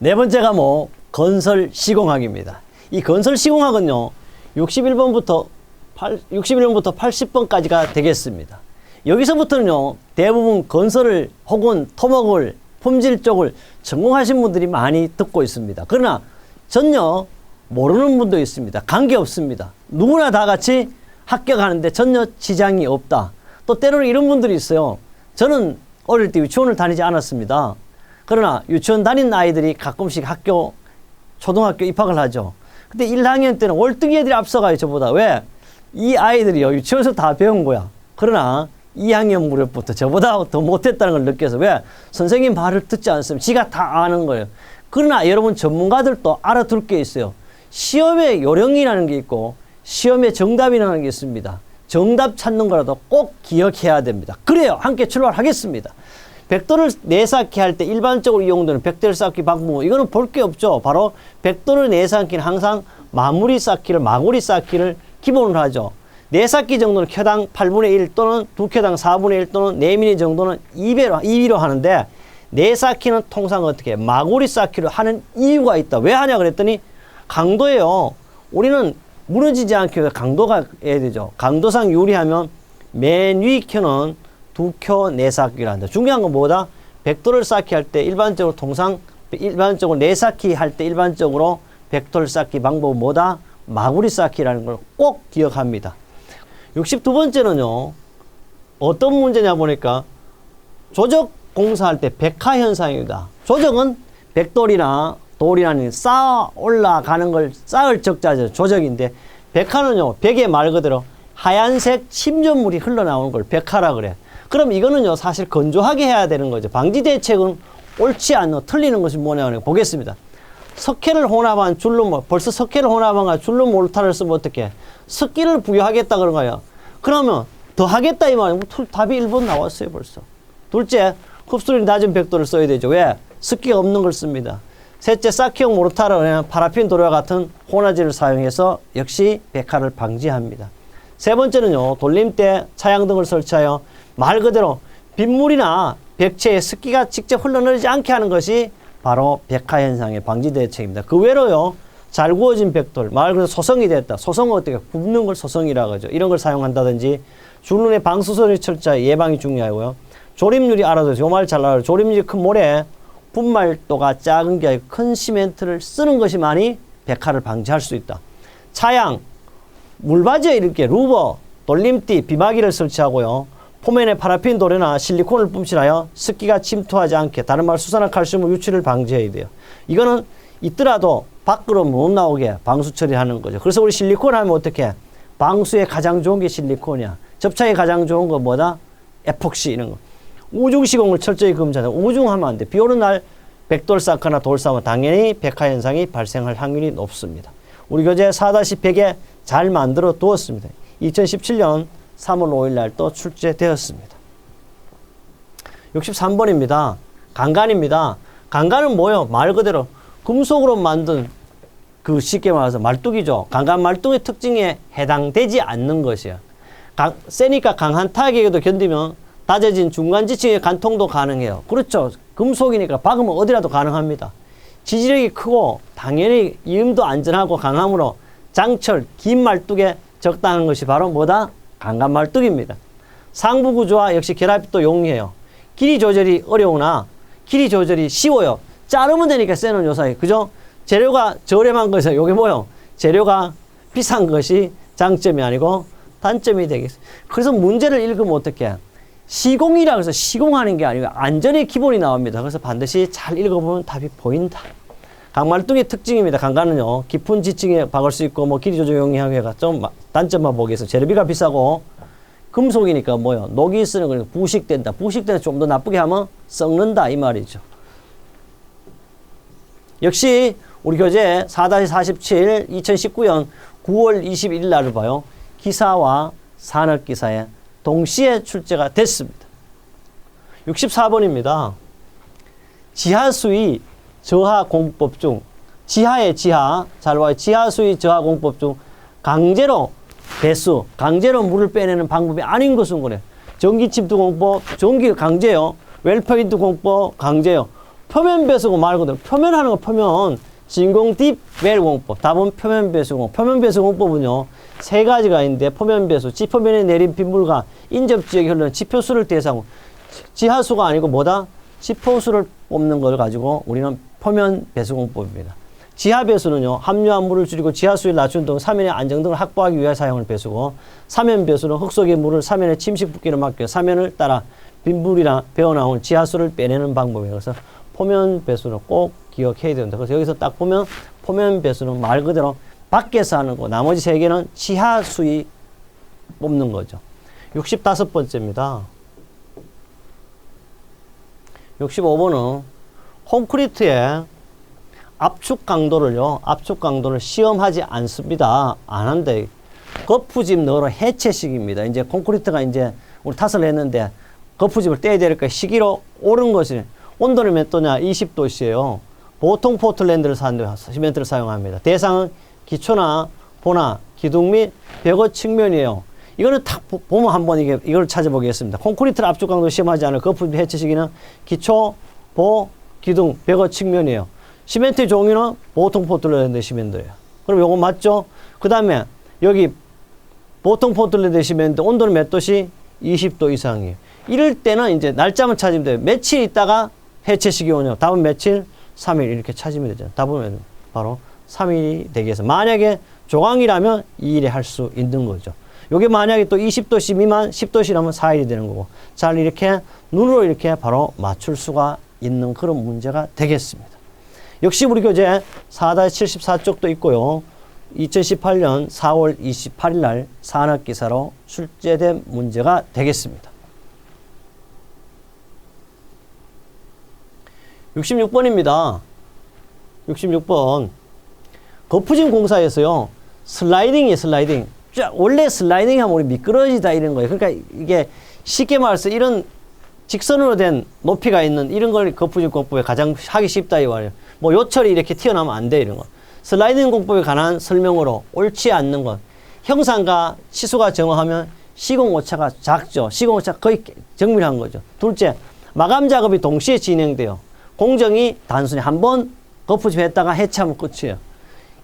네 번째 과목 건설 시공학입니다. 이 건설 시공학은요 61번부터 80번까지가 되겠습니다. 여기서부터는요 대부분 건설을 혹은 토목을 품질 쪽을 전공하신 분들이 많이 듣고 있습니다. 그러나 전혀 모르는 분도 있습니다. 관계없습니다. 누구나 다 같이 합격하는데 전혀 지장이 없다. 또 때로는 이런 분들이 있어요. 저는 어릴 때 유치원을 다니지 않았습니다. 그러나 유치원 다닌 아이들이 가끔씩 초등학교 입학을 하죠. 근데 1학년 때는 월등히 애들이 앞서가요, 저보다. 왜? 이 아이들이요, 유치원에서 다 배운 거야. 그러나 2학년 무렵부터 저보다 더 못했다는 걸 느껴서 왜? 선생님 말을 듣지 않습니다. 지가 다 아는 거예요. 그러나 여러분 전문가들도 알아둘 게 있어요. 시험의 요령이라는 게 있고 시험의 정답이라는 게 있습니다. 정답 찾는 거라도 꼭 기억해야 됩니다. 그래요. 함께 출발하겠습니다. 벽돌을 내쌓기 할 때 일반적으로 이용되는 벽돌 쌓기 방법, 이거는 볼 게 없죠. 바로 벽돌을 내쌓기는 항상 마구리 쌓기를 기본으로 하죠. 내쌓기 정도는 켜당 8분의 1 또는 2켜당 4분의 1 또는 4mm 정도는 2비로 하는데 내쌓기는 통상 어떻게 마구리 쌓기를 하는 이유가 있다. 왜 하냐 그랬더니 강도예요. 우리는 무너지지 않기 위해서 강도가 해야 되죠. 강도상 유리하면 맨 위 켜는 2켜 내쌓기를 한다. 중요한 건 뭐다? 벽돌을 쌓기 할 때 일반적으로 내쌓기 할 때 일반적으로 벽돌 쌓기 방법은 뭐다? 마구리 쌓기라는 걸 꼭 기억합니다. 62번째는요. 어떤 문제냐 보니까 조적 공사할 때 백하 현상입니다. 조적은 벽돌이나 돌이라는 쌓아 올라가는 걸 쌓을 적자죠. 조적인데 백하는요. 벽에 말 그대로 하얀색 침전물이 흘러나오는 걸 백하라 그래. 그럼 이거는요. 사실 건조하게 해야 되는 거죠. 방지 대책은 옳지 않는 틀리는 것이 뭐냐고 보겠습니다. 석회를 혼합한 줄로 벌써 석회를 혼합한 줄로 몰타를 쓰면 어떻게 습기를 부여하겠다 그런 거예요. 그러면 더 하겠다 이 말이에요. 답이 1번 나왔어요 벌써. 둘째, 흡수율이 낮은 벽돌을 써야 되죠. 왜? 습기가 없는 걸 씁니다. 셋째, 쌓기용 모르타르나 파라핀 도료와 같은 혼화제를 사용해서 역시 백화를 방지합니다. 세 번째는요. 돌림 때 차양등을 설치하여 말 그대로 빗물이나 벽체에 습기가 직접 흘러내리지 않게 하는 것이 바로 백화 현상의 방지 대책입니다. 그 외로요. 잘 구워진 벽돌, 말 그대로 소성이 됐다. 소성은 어떻게 굽는 걸 소성이라고 하죠. 이런 걸 사용한다든지 줄눈의 방수설의 철저히 예방이 중요하고요. 조립률이 알아둬서 요 말 잘 알아요. 조립률이 큰 모래, 분말도가 작은 게 아니고 큰 시멘트를 쓰는 것이 많이 백화를 방지할 수 있다. 차양, 물바지에 이렇게 루버, 돌림띠, 비마기를 설치하고요. 포면에 파라핀 도료나 실리콘을 뿜칠하여 습기가 침투하지 않게, 다른 말 수산화 칼슘 유출을 방지해야 돼요. 이거는 있더라도 밖으로 못 나오게 방수 처리하는 거죠. 그래서 우리 실리콘 하면 어떻게? 방수에 가장 좋은 게 실리콘이야. 접착에 가장 좋은 거 뭐다? 에폭시 이런 거. 우중 시공을 철저히 금지하자. 우중하면 안 돼. 비 오는 날 벽돌 쌓거나 돌 쌓으면 당연히 백화 현상이 발생할 확률이 높습니다. 우리 교재 4-100에 잘 만들어 두었습니다. 2017년 3월 5일 날 또 출제되었습니다. 63번입니다. 강간입니다. 강간은 뭐예요? 말 그대로 금속으로 만든 쉽게 말해서 말뚝이죠. 강간 말뚝의 특징에 해당되지 않는 것이에요. 세니까 강한 타격에도 견디면 다져진 중간 지층의 관통도 가능해요. 그렇죠. 금속이니까 박으면 어디라도 가능합니다. 지지력이 크고 당연히 이음도 안전하고 강함으로 장철, 긴 말뚝에 적당한 것이 바로 뭐다? 강간 말뚝입니다. 상부 구조와 역시 결합도 용이해요. 길이 조절이 어려우나 길이 조절이 쉬워요. 자르면 되니까 쎄는 요사이. 그죠? 재료가 저렴한 것이 요게 뭐요? 재료가 비싼 것이 장점이 아니고 단점이 되겠어요. 그래서 문제를 읽으면 어떻게? 시공이라고 해서 시공하는 게 아니고 안전의 기본이 나옵니다. 그래서 반드시 잘 읽어보면 답이 보인다. 강말뚝의 특징입니다. 강간은요, 깊은 지층에 박을 수 있고, 길이 조절 용이하게가 좀 단점만 보겠습니다. 재료비가 비싸고, 금속이니까 뭐요? 녹이 쓰는 거니까 부식된다. 부식되면 좀 더 나쁘게 하면 썩는다. 이 말이죠. 역시 우리 교재 4-47 2019년 9월 21일 날을 봐요. 기사와 산업기사에 동시에 출제가 됐습니다. 64번입니다. 지하수위 저하공법 중 지하의 지하, 잘 봐요. 지하수위 저하공법 중 강제로 배수, 강제로 물을 빼내는 방법이 아닌 것은 그래. 전기침투 공법, 전기 강제요. 웰포인트 공법 강제요. 표면 배수공 말 그대로 표면하는 거 표면. 진공 딥웰 공법. 답은 표면 배수공. 표면 배수 공법은요. 세 가지가 있는데 표면 배수. 지표면에 내린 빗물과 인접 지역에 흐르는 지표수를 대상으로. 지하수가 아니고 뭐다? 지표수를 뽑는 걸 가지고 우리는 표면 배수 공법입니다. 지하 배수는요. 함유한 물을 줄이고 지하수를 낮춘 등 사면의 안정 등을 확보하기 위해 사용하는 배수고, 사면 배수는 흙 속의 물을 사면의 침식 붓기를 막혀 사면을 따라 빗물이나 배어나온 지하수를 빼내는 방법이에요. 그래서 표면 배수는 꼭 기억해야 된다. 그래서 여기서 딱 보면 표면 배수는 말 그대로 밖에서 하는 거, 나머지 세 개는 지하 수위 뽑는 거죠. 65번째입니다. 65번은 콘크리트의 압축 강도를 시험하지 않습니다. 안 한대. 거푸집 넣으러 해체식입니다. 이제 콘크리트가 이제 우리 탓을 했는데 거푸집을 떼야 되니까 시기로 오른 것이 온도는 몇 도냐? 20도씨예요. 보통 포틀랜드를 시멘트를 사용합니다. 대상은 기초나 보나, 기둥 및 벽의 측면이에요. 이거는 딱 보면 한번 이걸 찾아보겠습니다. 콘크리트를 압축 강도 시험하지 않을 거푸집 해체 시기는 기초, 보, 기둥, 벽의 측면이에요. 시멘트 종류는 보통 포틀랜드 시멘트예요. 그럼 요거 맞죠? 그 다음에 여기 보통 포틀랜드 시멘트 온도는 몇 도씨? 20도 이상이에요. 이럴 때는 이제 날짜만 찾으면 돼요. 며칠 있다가 해체 시기 오냐? 답은 며칠? 3일 이렇게 찾으면 되죠. 답은 바로 3일이 되겠어. 만약에 조강이라면 2일에 할 수 있는 거죠. 요게 만약에 또 20도씨 미만 10도씨라면 4일이 되는 거고. 잘 이렇게 눈으로 이렇게 바로 맞출 수가 있는 그런 문제가 되겠습니다. 역시 우리 교재 4-74쪽도 있고요. 2018년 4월 28일 날 산업기사로 출제된 문제가 되겠습니다. 66번입니다. 66번. 거푸집 공사에서요. 슬라이딩이에요, 슬라이딩. 원래 슬라이딩 하면 우리 미끄러지다 이런 거예요. 그러니까 이게 쉽게 말해서 이런 직선으로 된 높이가 있는 이런 걸 거푸집 공법에 가장 하기 쉽다 이 말이에요. 뭐 요철이 이렇게 튀어나오면 안 돼 이런 거. 슬라이딩 공법에 관한 설명으로 옳지 않는 것. 형상과 치수가 정확하면 시공오차가 작죠. 시공오차 거의 정밀한 거죠. 둘째, 마감 작업이 동시에 진행돼요. 공정이 단순히 한 번 거푸집 했다가 해체하면 끝이에요.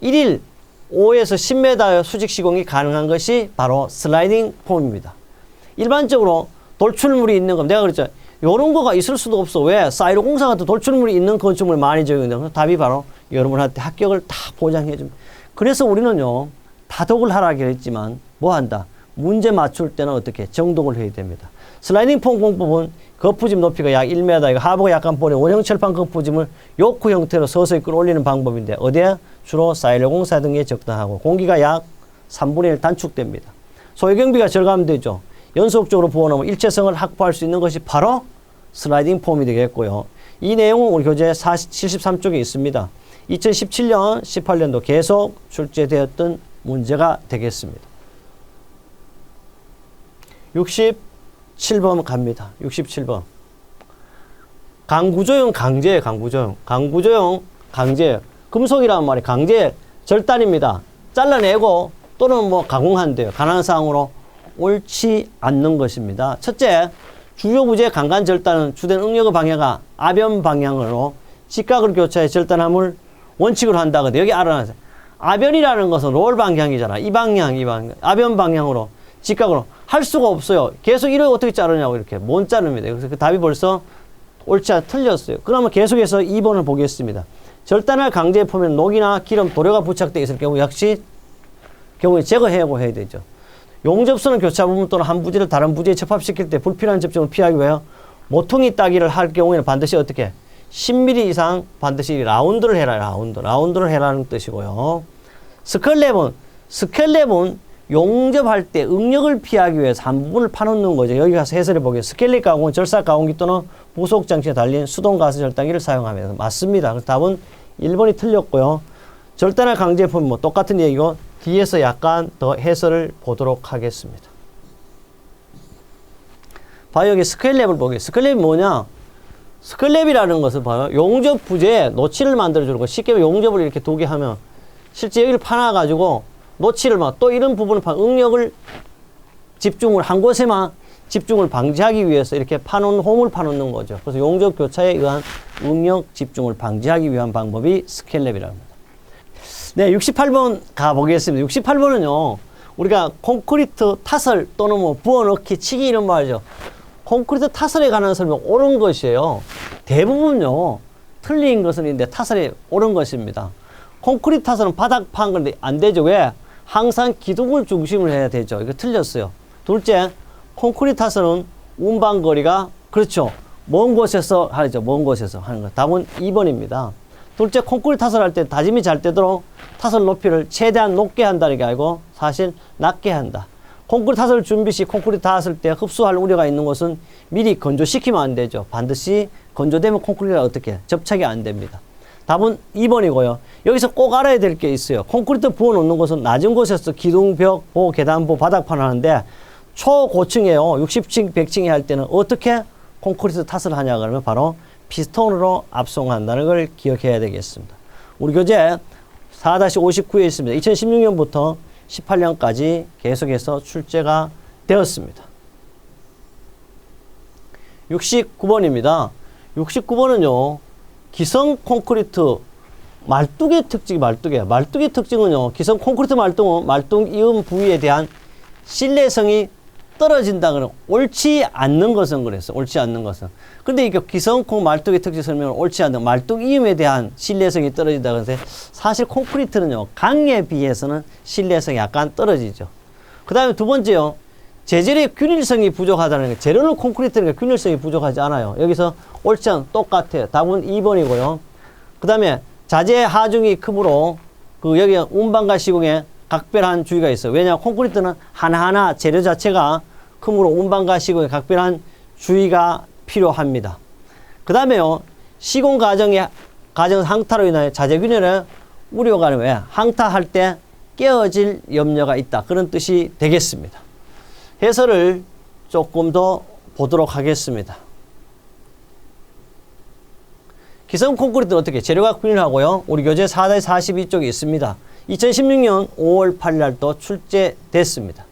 1일 5에서 10m의 수직 시공이 가능한 것이 바로 슬라이딩 폼입니다. 일반적으로 돌출물이 있는 거, 내가 그랬죠. 이런 거가 있을 수도 없어. 왜? 사이로 공사 같은 돌출물이 있는 건축물 많이 적용된다. 답이 바로 여러분한테 합격을 다 보장해 줍니다. 그래서 우리는요, 다독을 하라고 했지만 뭐 한다? 문제 맞출 때는 어떻게? 정독을 해야 됩니다. 슬라이딩 폼 공법은 거푸집 높이가 약 1m, 하부가 약간 보내 원형 철판 거푸집을 요크 형태로 서서히 끌어올리는 방법인데 어디에? 주로 사이로 공사 등에 적당하고 공기가 약 3분의 1 단축됩니다. 소요경비가 절감되죠. 연속적으로 부어놓으면 일체성을 확보할 수 있는 것이 바로 슬라이딩 폼이 되겠고요. 이 내용은 우리 교재 73쪽에 있습니다. 2017년, 18년도 계속 출제되었던 문제가 되겠습니다. 67번 갑니다. 67번. 강구조형 강제예요. 강구조형 강제예요. 금속이라는 말이 강제 절단입니다. 잘라내고 또는 뭐 가공한대요. 가능한 사항으로 옳지 않는 것입니다. 첫째, 주요 부재 강간 절단은 주된 응력의 방향과 아변 방향으로 직각을 교차해 절단함을 원칙으로 한다거든. 여기 알아놔세요. 아변이라는 것은 롤 방향이잖아. 이 방향. 아변 방향으로 직각으로 할 수가 없어요. 계속 이렇게 어떻게 자르냐고 이렇게 못 자릅니다. 그래서 그 답이 벌써 옳지 않아 틀렸어요. 그러면 계속해서 2번을 보겠습니다. 절단할 강제에 보면 녹이나 기름, 도료가 부착되어 있을 경우 역시 경우에 제거하고 해야 되죠. 용접선은 교차 부분 또는 한 부지를 다른 부지에 접합시킬 때 불필요한 접촉을 피하기 위해 모퉁이 따기를 할 경우에는 반드시 어떻게? 10mm 이상 반드시 라운드를 해라. 라운드를 해라는 뜻이고요. 스켈랩은 용접할 때 응력을 피하기 위해서 한 부분을 파놓는 거죠. 여기 가서 해설해 보겠습니다. 스켈렛 가공은 절삭 가공기 또는 부속 장치에 달린 수동 가스 절단기를 사용하면서 맞습니다. 그래서 답은 1번이 틀렸고요. 절단할 강제품은 뭐 똑같은 얘기고 뒤에서 약간 더 해설을 보도록 하겠습니다. 봐요. 여기 스켈랩을 보겠습니다. 스켈랩이 뭐냐? 스켈랩이라는 것을 봐요. 용접 부재에 노치를 만들어주는 거. 쉽게 용접을 이렇게 두게 하면 실제 여기를 파놔가지고 노치를 막 또 이런 부분을 응력을 집중을 한 곳에만 집중을 방지하기 위해서 이렇게 파놓은 홈을 파놓는 거죠. 그래서 용적 교차에 의한 응력 집중을 방지하기 위한 방법이 스켈랩이라고 합니다. 네, 68번 가보겠습니다. 68번은요, 우리가 콘크리트 타설 또는 뭐 부어넣기 치기 이런 말이죠. 콘크리트 타설에 관한 설명 옳은 것이에요. 대부분요, 틀린 것은 있는데 타설이 옳은 것입니다. 콘크리트 타설은 바닥 파는 건데 안 되죠. 왜? 항상 기둥을 중심으로 해야 되죠. 이거 틀렸어요. 둘째, 콘크리트 타설은 운반거리가, 그렇죠, 먼 곳에서 하죠. 먼 곳에서 하는 거. 답은 2번입니다. 둘째, 콘크리트 타설 할 때 다짐이 잘 되도록 타설 높이를 최대한 높게 한다는 게 아니고 사실 낮게 한다. 콘크리트 타설 준비 시 콘크리트 닿았을 때 흡수할 우려가 있는 곳은 미리 건조시키면 안 되죠. 반드시 건조되면 콘크리트가 어떻게 접착이 안 됩니다. 답은 2번이고요. 여기서 꼭 알아야 될 게 있어요. 콘크리트 부어 놓는 곳은 낮은 곳에서 기둥, 벽, 보, 계단보, 바닥판 하는데 초고층이에요. 60층, 100층에 할 때는 어떻게 콘크리트 탓을 하냐 그러면 바로 피스톤으로 압송한다는 걸 기억해야 되겠습니다. 우리 교재 4-59에 있습니다. 2016년부터 18년까지 계속해서 출제가 되었습니다. 69번입니다. 69번은요, 기성 콘크리트 말뚝의 특징이 말뚝이에요. 말뚝의 특징은요, 기성 콘크리트 말뚝은 말뚝 이음 부위에 대한 신뢰성이 떨어진다 그러면 옳지 않는 것은 그랬어. 옳지 않는 것은. 근데 이게 기성콩 말뚝의 특징 설명은 옳지 않는 말뚝 이음에 대한 신뢰성이 떨어진다 그래서 사실 콘크리트는요, 강에 비해서는 신뢰성이 약간 떨어지죠. 그 다음에 두 번째요, 재질의 균일성이 부족하다는 게, 재료는 콘크리트니까 균일성이 부족하지 않아요. 여기서 옳지 않은, 똑같아요. 답은 2번이고요. 그 다음에 자재 하중이 크므로 여기 운반과 시공에 각별한 주의가 있어요. 왜냐하면 콘크리트는 하나하나 재료 자체가 크므로 운반과 시공에 각별한 주의가 필요합니다. 그 다음에요, 시공 과정 항타로 인하여 자재 균열에 우려가 왜? 항타할 때 깨어질 염려가 있다. 그런 뜻이 되겠습니다. 해설을 조금 더 보도록 하겠습니다. 기성 콘크리트는 어떻게? 재료가 균일하고요. 우리 교재 4-42쪽에 있습니다. 2016년 5월 8일 날 또 출제됐습니다.